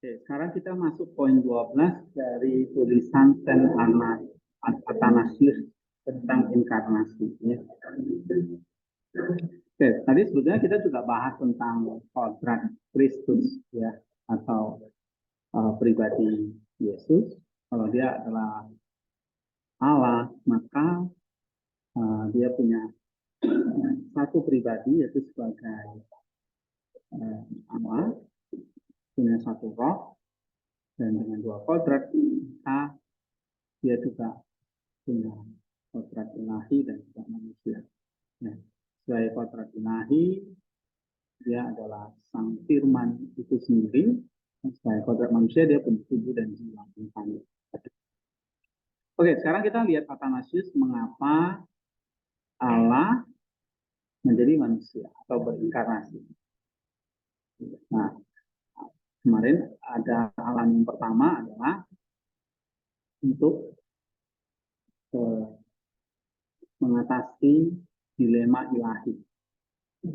Oke, sekarang kita masuk poin 12 dari tulisan Saint Athanasius tentang inkarnasi. Ya. Oke, tadi sebetulnya kita juga bahas tentang kodrat Kristus, ya, atau pribadi Yesus. Kalau dia adalah Allah, maka dia punya satu pribadi, yaitu sebagai Allah, punya satu roh, dan dengan dua kodrat, maka dia juga punya kodrat ilahi dan juga manusia. Ya. Sebagai kodrat ilahi, dia adalah sang firman itu sendiri. Sebagai kodrat manusia, dia punya tubuh dan jiwa. Oke, sekarang kita lihat Athanasius mengapa Allah menjadi manusia atau berinkarnasi. Nah, kemarin ada alasan yang pertama adalah untuk mengatasi dilema ilahi,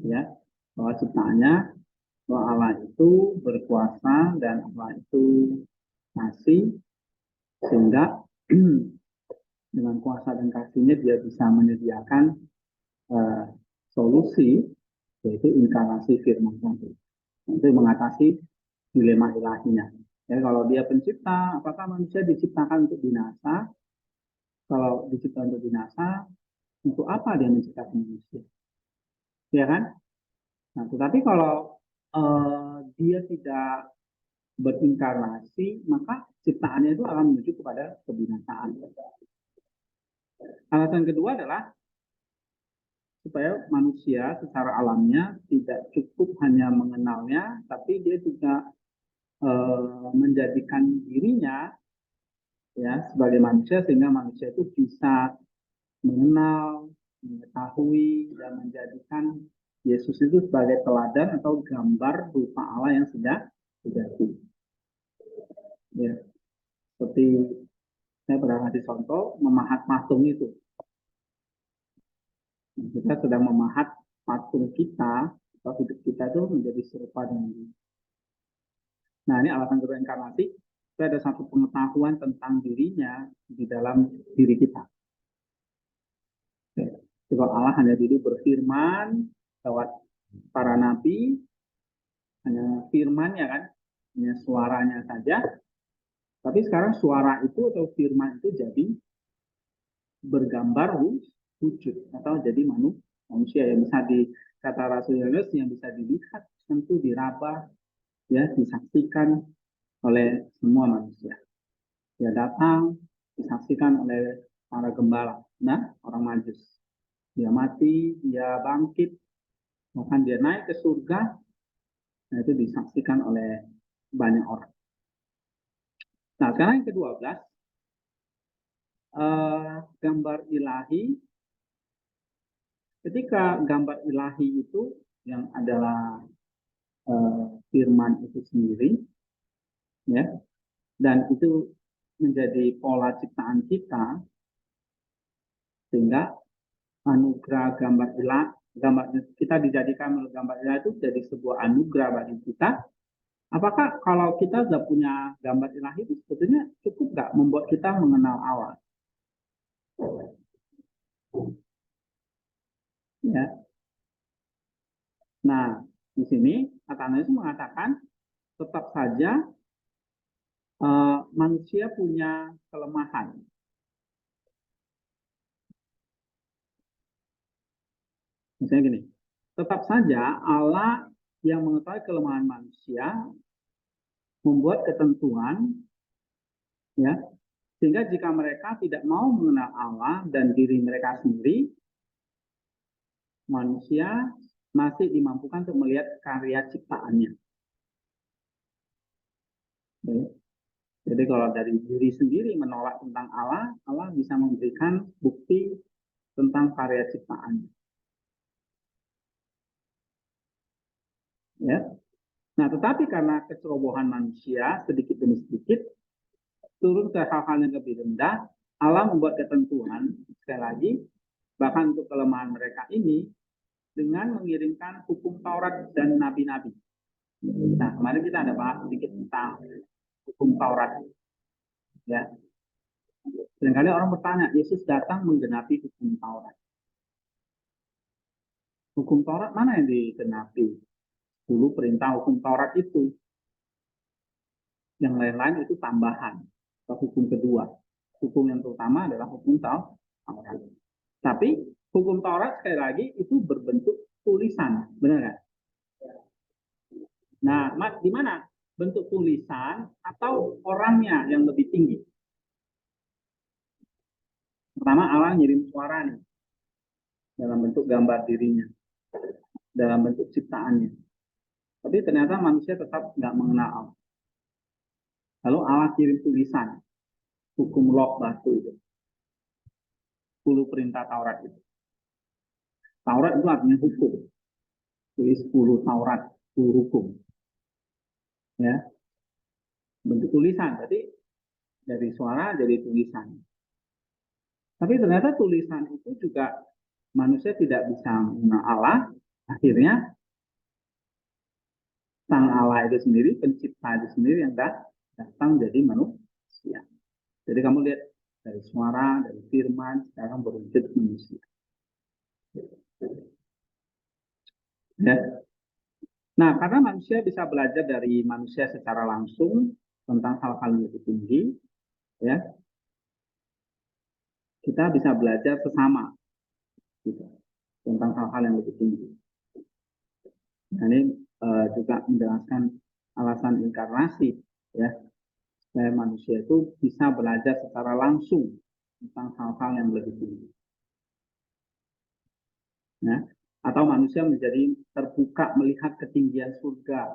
ya, bahwa ciptaannya, bahwa Allah itu berkuasa dan Allah itu kasih, sehingga dengan kuasa dan kasihnya dia bisa menyediakan solusi, yaitu inkarnasi firman Tuhan, untuk mengatasi dilema ilahinya. Ya, kalau dia pencipta, apakah manusia diciptakan untuk binasa? Kalau diciptakan untuk binasa, untuk apa dia menciptakan manusia? Ya kan? Nah, tetapi kalau dia tidak berinkarnasi, maka ciptaannya itu akan menuju kepada kebinasaan. Alasan kedua adalah supaya manusia secara alamnya tidak cukup hanya mengenalnya, tapi dia juga menjadikan dirinya, ya, sebagai manusia, sehingga manusia itu bisa mengenal, mengetahui, dan menjadikan Yesus itu sebagai teladan atau gambar rupa Allah yang sudah terjadi. Ya, seperti saya pernah kasih contoh memahat patung itu. Kita sedang memahat patung kita, atau hidup kita itu menjadi serupa dengan dia. Nah, ini alasan kedua inkarnasi. Itu ada satu pengetahuan tentang dirinya di dalam diri kita. Kalau Allah hanya dulu berfirman lewat para nabi, hanya firman, ya kan, hanya suaranya saja. Tapi sekarang suara itu atau firman itu jadi bergambar wujud atau jadi manusia yang bisa kata Rasul Yohanes, yang bisa dilihat, tentu diraba, ya, disaksikan oleh semua manusia. Dia datang, disaksikan oleh para gembala, nah, orang Majus. Dia mati, dia bangkit, bahkan dia naik ke surga. Nah, itu disaksikan oleh banyak orang. Nah, sekarang yang ke-12, gambar ilahi. Ketika gambar ilahi itu yang adalah firman itu sendiri, ya, dan itu menjadi pola ciptaan kita, sehingga anugerah gambar ilahi, kita dijadikan gambar ilahi itu jadi sebuah anugerah bagi kita. Apakah kalau kita sudah punya gambar ilahi itu sebetulnya cukup nggak membuat kita mengenal Allah? Ya. Nah, di sini Athanasius mengatakan tetap saja manusia punya kelemahan. Misalnya gini, tetap saja Allah yang mengetahui kelemahan manusia membuat ketentuan, ya, sehingga jika mereka tidak mau mengenal Allah dan diri mereka sendiri, manusia masih dimampukan untuk melihat karya ciptaannya. Jadi kalau dari diri sendiri menolak tentang Allah, Allah bisa memberikan bukti tentang karya ciptaannya. Ya. Nah, tetapi karena kecerobohan manusia sedikit demi sedikit turun ke hal-hal yang lebih rendah, Allah membuat ketentuan, sekali lagi, bahkan untuk kelemahan mereka ini, dengan mengirimkan hukum Taurat dan nabi-nabi. Nah, kemarin kita ada bahas sedikit tentang hukum Taurat. Ya, seringkali orang bertanya, Yesus datang menggenapi hukum Taurat. Hukum Taurat mana yang digenapi? Dulu perintah hukum Taurat itu. Yang lain-lain itu tambahan. Atau hukum kedua. Hukum yang terutama adalah hukum Taurat. Tapi hukum Taurat sekali lagi itu berbentuk tulisan. Benar nggak? Nah, di mana? Bentuk tulisan atau orangnya yang lebih tinggi? Pertama Allah ngirim suara nih. Dalam bentuk gambar dirinya. Dalam bentuk ciptaannya. Tapi ternyata manusia tetap nggak mengenal Allah. Lalu Allah kirim tulisan. Hukum log batu itu. 10 perintah Taurat itu. Taurat itu artinya hukum. Tulis 10 Taurat, 10 hukum. Ya, bentuk tulisan. Jadi dari suara jadi tulisan. Tapi ternyata tulisan itu juga manusia tidak bisa mengenal Allah. Akhirnya sang Allah itu sendiri, pencipta itu sendiri yang datang jadi manusia. Jadi kamu lihat dari suara, dari firman, sekarang berwujud manusia. Ya. Nah, karena manusia bisa belajar dari manusia secara langsung tentang hal-hal yang lebih tinggi, ya, kita bisa belajar sesama, gitu, tentang hal-hal yang lebih tinggi. Nah, ini juga menjelaskan alasan inkarnasi, ya, supaya manusia itu bisa belajar secara langsung tentang hal-hal yang lebih tinggi. Ya. Atau manusia menjadi terbuka melihat ketinggian surga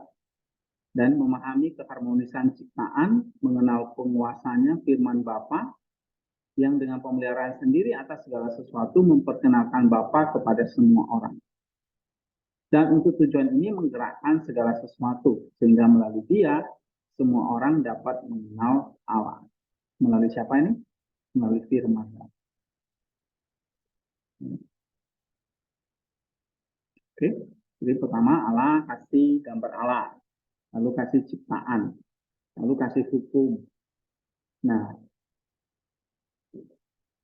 dan memahami keharmonisan ciptaan, mengenal penguasanya firman Bapa yang dengan pemeliharaan sendiri atas segala sesuatu memperkenalkan Bapa kepada semua orang. Dan untuk tujuan ini menggerakkan segala sesuatu sehingga melalui Dia semua orang dapat mengenal Allah. Melalui siapa ini? Melalui firman. Oke. Jadi pertama Allah kasih gambar Allah, lalu kasih ciptaan, lalu kasih hukum. Nah,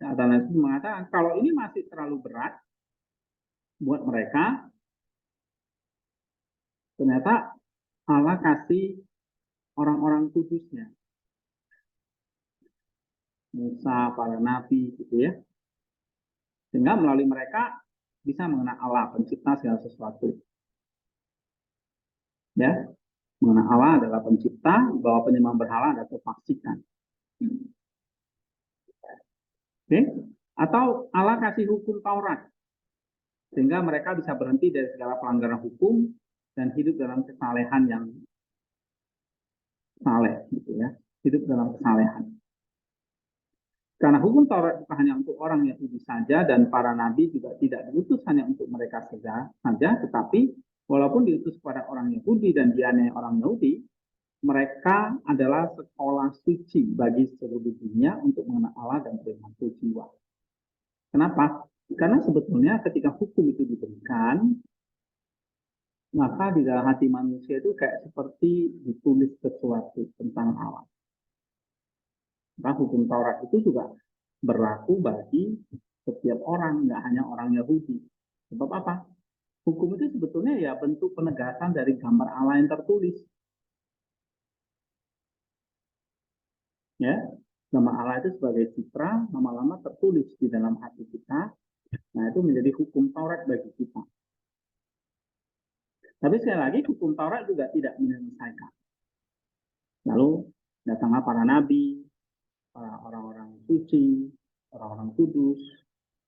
catatan itu mengatakan kalau ini masih terlalu berat buat mereka, ternyata Allah kasih orang-orang kudusnya, Musa, para nabi, gitu ya, sehingga melalui mereka bisa mengenal Allah, pencipta segala sesuatu. Ya, mengenal Allah adalah pencipta, bahwa penyembah berhala adalah terpastikan. Oke, atau Allah kasih hukum Taurat, sehingga mereka bisa berhenti dari segala pelanggaran hukum dan hidup dalam kesalehan yang saleh, gitu ya, hidup dalam kesalehan. Karena hukum Taurat bukan hanya untuk orang Yahudi saja dan para nabi juga tidak diutus hanya untuk mereka saja, tetapi walaupun diutus kepada orang Yahudi dan dianiaya orang Yahudi, mereka adalah sekolah suci bagi seluruh dunia untuk mengenal Allah dan bermanfaat jiwa. Kenapa? Karena sebetulnya ketika hukum itu diberikan, maka di dalam hati manusia itu kayak seperti ditulis sesuatu tentang Allah. Nah, hukum Taurat itu juga berlaku bagi setiap orang, nggak hanya orang Yahudi. Sebab apa? Hukum itu sebetulnya ya bentuk penegasan dari gambar Allah yang tertulis. Ya, gambar Allah itu sebagai citra lama-lama tertulis di dalam hati kita. Nah, itu menjadi hukum Taurat bagi kita. Tapi sekali lagi hukum Taurat juga tidak menyelesaikan. Lalu datanglah para nabi, para orang-orang suci, orang-orang kudus.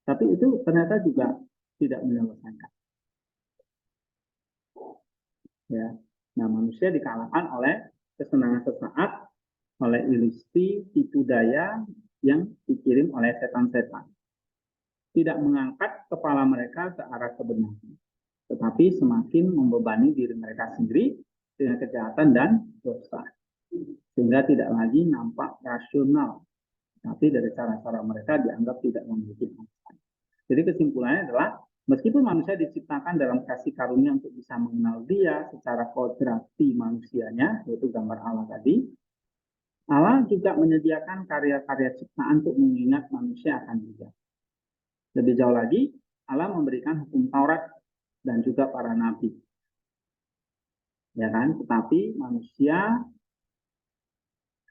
Tapi itu ternyata juga tidak menyelesaikan. Ya, nah manusia dikalahkan oleh kesenangan sesaat, oleh ilusi, tipu daya yang dikirim oleh setan-setan. Tidak mengangkat kepala mereka ke arah kebenaran, tetapi semakin membebani diri mereka sendiri dengan kejahatan dan dosa. Sehingga tidak lagi nampak rasional, tapi dari cara-cara mereka dianggap tidak memiliki manfaat. Jadi kesimpulannya adalah Meskipun manusia diciptakan dalam kasih karunia untuk bisa mengenal Dia secara kodrati manusianya, yaitu gambar Allah tadi, Allah juga menyediakan karya-karya ciptaan untuk mengingat manusia akan Dia. Lebih jauh lagi, Allah memberikan hukum Taurat dan juga para nabi. Ya kan? Tetapi manusia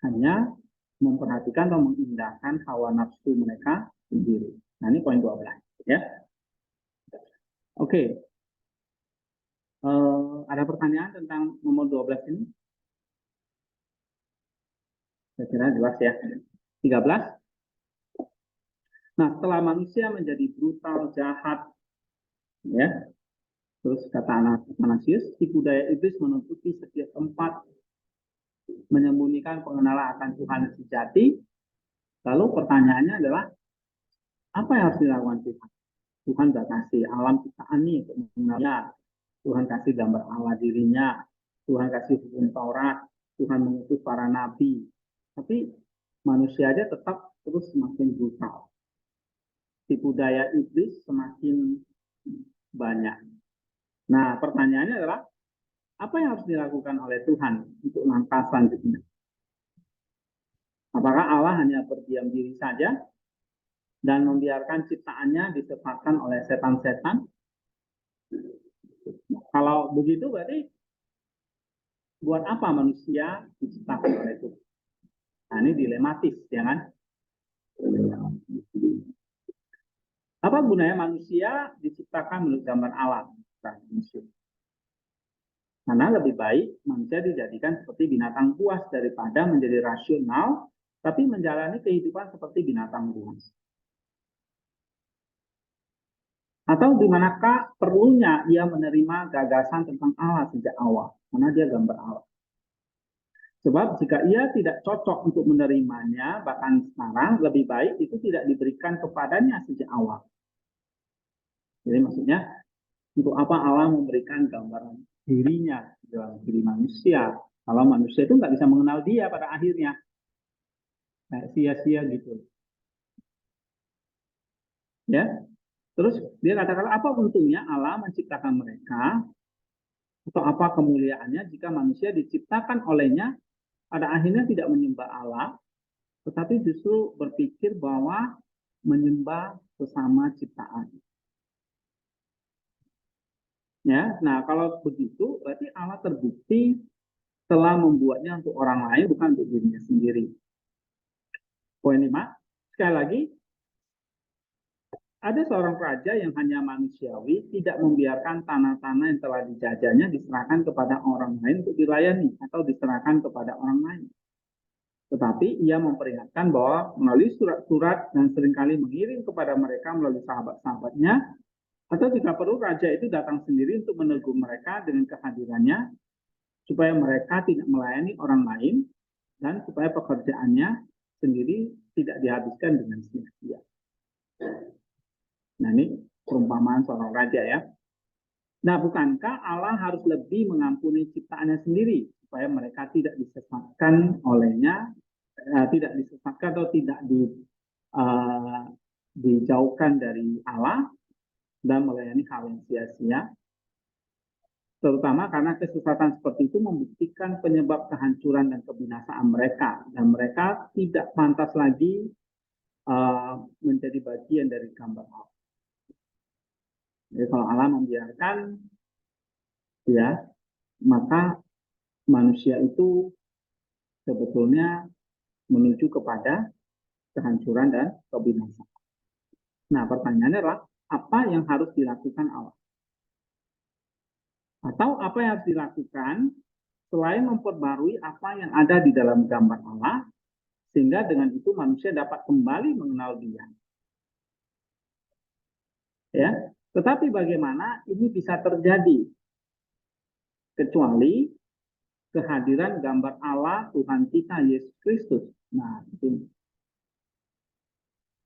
hanya memperhatikan atau mengindahkan hawa nafsu mereka sendiri. Nah, ini poin 12. Ya. Oke. Ada pertanyaan tentang nomor 12 ini? Saya kira jelas ya. 13. Nah, setelah manusia menjadi brutal, jahat, ya, terus kata Anasius, tipu daya iblis menutupi setiap tempat, menyembunyikan pengenalan akan Tuhan yang sejati. Lalu pertanyaannya adalah, apa yang harus dilakukan Tuhan? Tuhan sudah kasih alam ciptaan nih untuk mengenalnya. Tuhan kasih gambar Allah dirinya. Tuhan kasih hukum Taurat. Tuhan mengutus para nabi. Tapi manusia aja tetap terus semakin brutal. Tipu daya iblis semakin banyak. Nah, pertanyaannya adalah, apa yang harus dilakukan oleh Tuhan untuk langkah selanjutnya? Apakah Allah hanya berdiam diri saja dan membiarkan ciptaannya disesatkan oleh setan-setan? Kalau begitu berarti buat apa manusia diciptakan oleh Tuhan? Nah, ini dilematis, ya kan? Apa gunanya manusia diciptakan menurut gambar Allah? Karena lebih baik manusia dijadikan seperti binatang buas daripada menjadi rasional, tapi menjalani kehidupan seperti binatang buas. Atau di manakah perlunya ia menerima gagasan tentang Allah sejak awal, karena dia gambar Allah. Sebab jika ia tidak cocok untuk menerimanya, bahkan sekarang lebih baik itu tidak diberikan kepadanya sejak awal. Jadi maksudnya, untuk apa Allah memberikan gambaran dirinya dalam diri manusia? Kalau manusia itu nggak bisa mengenal dia pada akhirnya. Kayak sia-sia gitu. Ya, terus dia katakan, apa untungnya Allah menciptakan mereka, atau apa kemuliaannya jika manusia diciptakan olehnya pada akhirnya tidak menyembah Allah, tetapi justru berpikir bahwa menyembah sesama ciptaan. Ya, nah kalau begitu berarti Allah terbukti telah membuatnya untuk orang lain, bukan untuk dirinya sendiri. Poin 5, sekali lagi, ada seorang raja yang hanya manusiawi, tidak membiarkan tanah-tanah yang telah dijajahnya diserahkan kepada orang lain untuk dilayani atau diserahkan kepada orang lain. Tetapi ia memperingatkan bahwa melalui surat-surat dan seringkali mengirim kepada mereka melalui sahabat-sahabatnya, atau jika perlu raja itu datang sendiri untuk menegur mereka dengan kehadirannya, supaya mereka tidak melayani orang lain dan supaya pekerjaannya sendiri tidak dihabiskan dengan sia-sia. Nah, ini perumpamaan seorang raja ya. Nah, bukankah Allah harus lebih mengampuni ciptaannya sendiri supaya mereka tidak disesatkan olehnya, tidak disesatkan atau tidak dijauhkan dari Allah dan melayani hal yang sia-sia? Terutama karena kesesatan seperti itu membuktikan penyebab kehancuran dan kebinasaan mereka, dan mereka tidak pantas lagi menjadi bagian dari gambar Allah. Jadi kalau Allah membiarkan, ya, maka manusia itu sebetulnya menuju kepada kehancuran dan kebinasaan. Nah, pertanyaannya adalah, apa yang harus dilakukan Allah? Atau apa yang harus dilakukan selain memperbarui apa yang ada di dalam gambar Allah, sehingga dengan itu manusia dapat kembali mengenal Dia. Ya, tetapi bagaimana ini bisa terjadi? Kecuali kehadiran gambar Allah Tuhan kita Yesus Kristus. Nah, itu.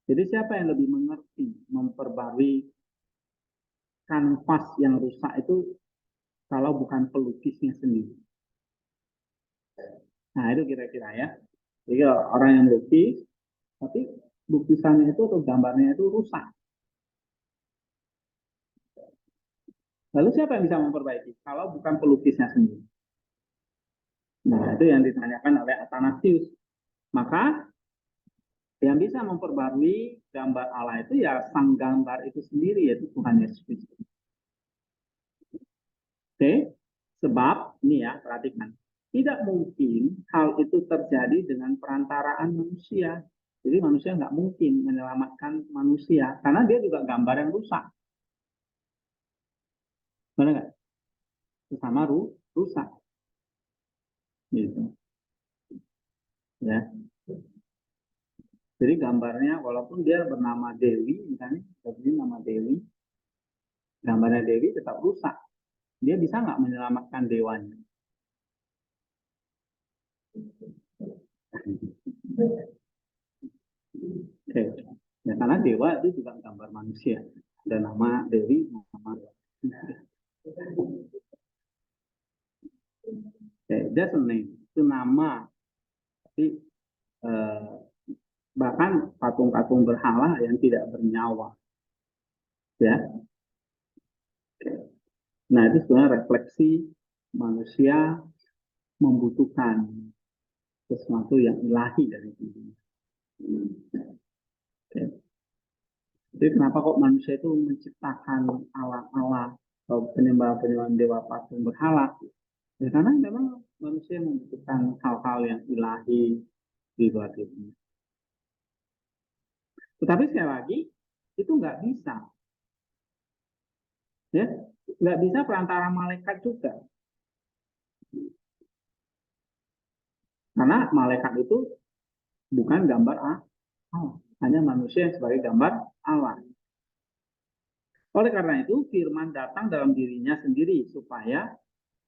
Jadi siapa yang lebih mengerti memperbarui kanvas yang rusak itu kalau bukan pelukisnya sendiri? Nah, itu kira-kira ya. Jadi orang yang lukis, tapi lukisannya itu atau gambarnya itu rusak. Lalu siapa yang bisa memperbaiki? Kalau bukan pelukisnya sendiri. Nah, itu yang ditanyakan oleh Athanasius. Maka yang bisa memperbarui gambar Allah itu ya sang gambar itu sendiri, yaitu Tuhan Yesus Kristus. Oke, sebab ini ya perhatikan, tidak mungkin hal itu terjadi dengan perantaraan manusia. Jadi manusia nggak mungkin menyelamatkan manusia karena dia juga gambar yang rusak, benar nggak? Sesama rusak, gitu. Ya, jadi gambarnya walaupun dia bernama Dewi, misalnya, jadi nama Dewi, gambarnya Dewi tetap rusak. Dia bisa nggak menyelamatkan dewanya? Oke, ya, karena dewa itu juga gambar manusia. Ada nama Dewi, nama that's a name, itu nama. Tapi eh, bahkan patung-patung berhala yang tidak bernyawa, ya. Nah itu sebenarnya refleksi manusia membutuhkan sesuatu yang ilahi dari diri. Oke. Jadi kenapa kok manusia itu menciptakan alat-alat atau penyembah-penyembah dewa patung berhala? Ya karena memang manusia membutuhkan hal-hal yang ilahi di luar dirinya. Tetapi sekali lagi itu nggak bisa, ya nggak bisa perantara malaikat juga, karena malaikat itu bukan gambar Allah, hanya manusia yang sebagai gambar Allah. Oleh karena itu firman datang dalam dirinya sendiri supaya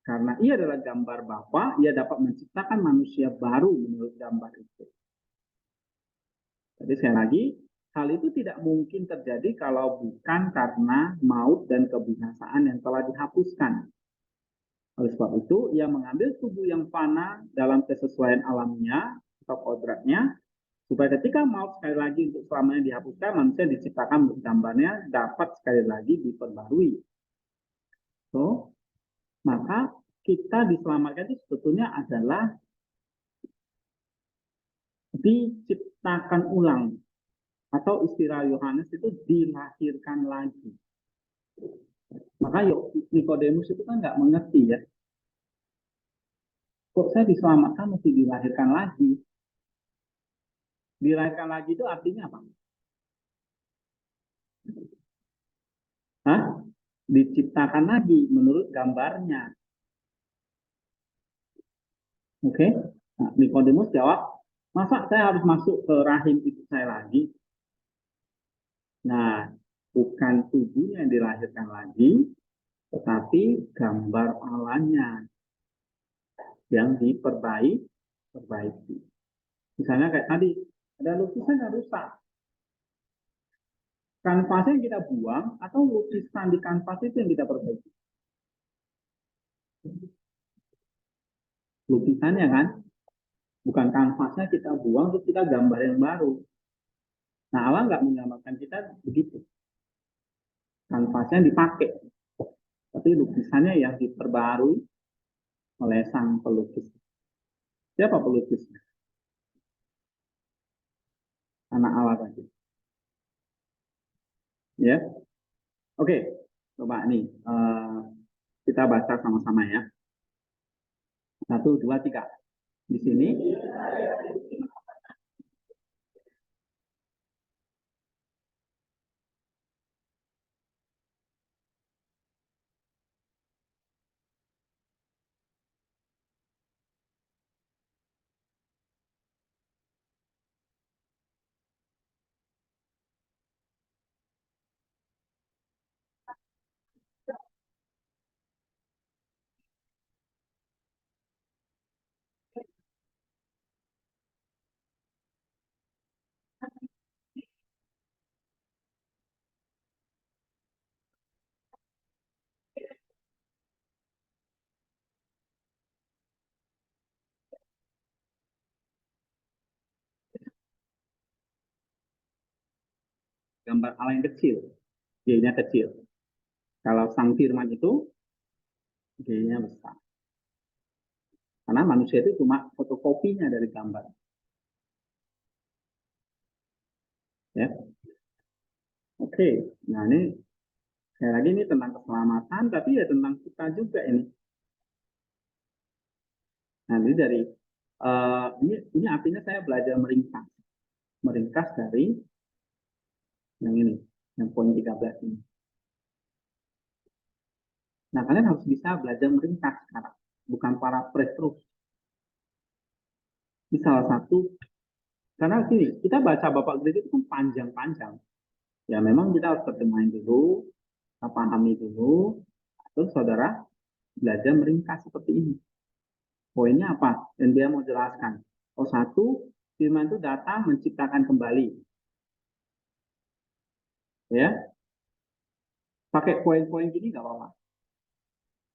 karena ia adalah gambar Bapa, ia dapat menciptakan manusia baru menurut gambar itu. Jadi sekali lagi, hal itu tidak mungkin terjadi kalau bukan karena maut dan kebinasaan yang telah dihapuskan. Oleh sebab itu, ia mengambil tubuh yang fana dalam kesesuaian alamnya atau kodratnya, supaya ketika maut sekali lagi untuk selamanya dihapuskan, manusia diciptakan menurut gambarnya dapat sekali lagi diperbarui. So, maka kita diselamatkan itu sebetulnya adalah diciptakan ulang, atau istilah Yohanes itu dilahirkan lagi. Maka Nikodemus itu kan nggak mengerti ya, kok saya diselamatkan mesti dilahirkan lagi. Dilahirkan lagi itu artinya apa? Hah? Diciptakan lagi menurut gambarnya. Oke? Okay? Nah, Nikodemus jawab, masa saya harus masuk ke rahim ibu saya lagi? Nah, bukan tubuhnya yang dilahirkan lagi, tetapi gambar Allahnya yang diperbaiki. Misalnya kayak tadi, ada lukisan yang rusak. Kanvasnya yang kita buang, atau lukisan di kanvas itu yang kita perbaiki? Lukisannya kan, bukan kanvasnya kita buang, terus kita gambar yang baru. Nah, Allah nggak menyelamatkan kita begitu. Kanvasnya dipakai, tapi lukisannya yang diperbarui oleh sang pelukis. Siapa pelukisnya? Anak Allah tadi. Ya, oke. Coba nih kita baca sama-sama ya. 1, 2, 3. Di sini gambar Allah yang kecil, G-nya kecil. Kalau sang firman itu G-nya besar. Karena manusia itu cuma fotokopinya dari gambar. Ya. Oke, nah ini sekali lagi ini tentang keselamatan, tapi ya tentang kita juga ini. Nah, ini dari ini artinya saya belajar meringkas dari yang ini, yang poin 13 ini. Nah, kalian harus bisa belajar meringkas sekarang, bukan paraphrase terus. Ini salah satu, karena gini, kita baca Bapak Gereja itu kan panjang-panjang. Ya memang kita harus terjemahin dulu, kita pahami dulu, terus saudara belajar meringkas seperti ini. Poinnya apa? Dan dia mau jelaskan. Oh satu, firman itu datang menciptakan kembali. Ya, pakai poin-poin gini nggak apa-apa.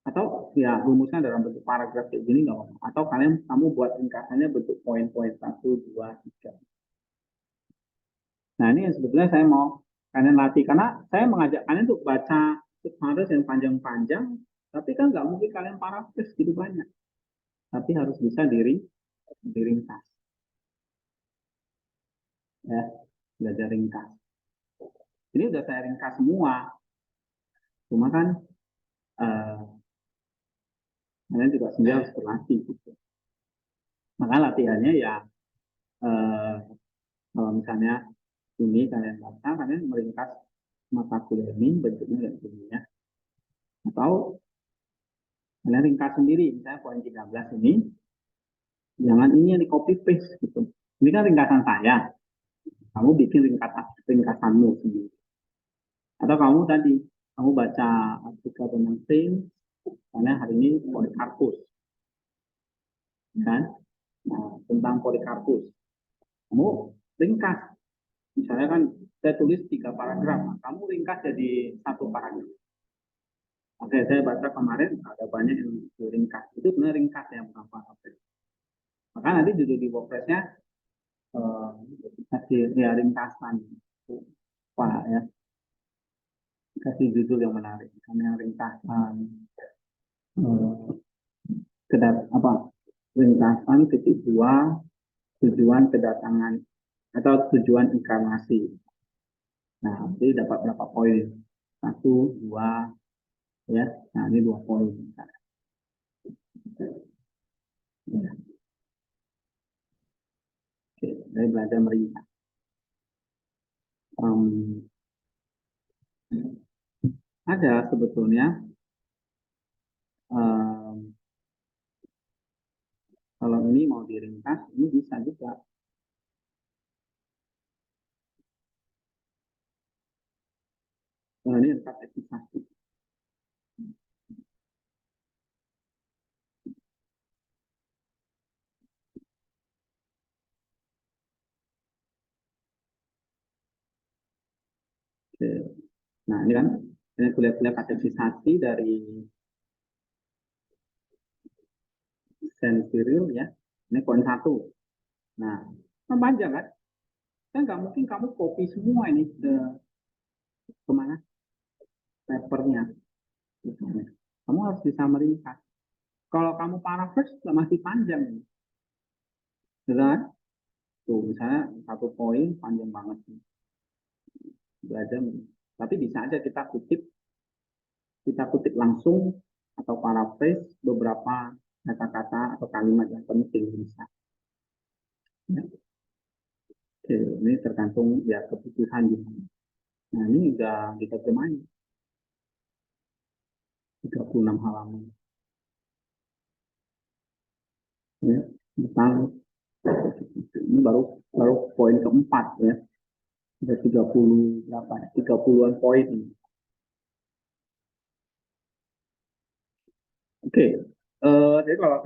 Atau ya rumusnya dalam bentuk paragraf kayak gini nggak apa-apa. Atau kamu buat ringkasannya bentuk poin-poin 1, 2, 3. Nah ini yang sebetulnya saya mau kalian latih. Karena saya mengajak kalian untuk baca harus yang panjang-panjang. Tapi kan nggak mungkin kalian paraphrase gitu banyak. Tapi harus bisa diringkas. Ya, belajar ringkas. Ini udah saya ringkas semua. Cuma kan kalian juga sebenarnya harus berlatih gitu. Maka latihannya ya kalau misalnya ini kalian baca, kalian meringkas mata kuliah ini bentuknya kayak gini ya. Atau kalian ringkas sendiri, misalnya poin 13 ini, jangan ini yang di copy paste gitu. Ini kan ringkasan saya, kamu bikin ringkasanmu sendiri. Atau kamu tadi, kamu baca artikel tentang Sains, karena hari ini Polikarpus. Kan? Nah, tentang Polikarpus. Kamu ringkas. Misalnya kan saya tulis 3 paragraf, kamu ringkas jadi 1 paragraf. Oke, saya baca kemarin ada banyak yang ringkas. Itu sebenarnya ringkas yang bukan paragraf. Maka nanti judul di WordPress-nya kasih ya ringkasan Pak ya. Kasih judul yang menarik. Karena yang ringkasan apa? Ringkasan titik 2 tujuan kedatangan atau tujuan inkarnasi. Nah, jadi dapat berapa poin? 1, 2, ya. Nah, ini 2 poin. Ya. Oke, saya belajar meringkas. Ada sebetulnya kalau ini mau diringkas, ini bisa juga. Kalau ini kategorisasi. Oke. Nah, ini kan ini kuliah-kuliah kategorisasi dari Sensiril ya. Ini poin 1. Nah, kan panjang kan? Kan nggak mungkin kamu copy semua ini kemana papernya. Misalnya. Kamu harus bisa meringkas. Kalau kamu paraphrase masih panjang ini. Kan? Tuh, misalnya 1 poin panjang banget. Belajar. Tapi bisa aja kita kutip langsung atau paraphrase beberapa kata-kata atau kalimat yang penting bisa. Ya. Oke, ini tergantung ya kebutuhan gimana. Nah ini udah diterjemahin 36 halaman. Ya, tentang ini baru poin keempat ya. Ada 30 berapa ya? 30-an poin. Oke, jadi kalau saya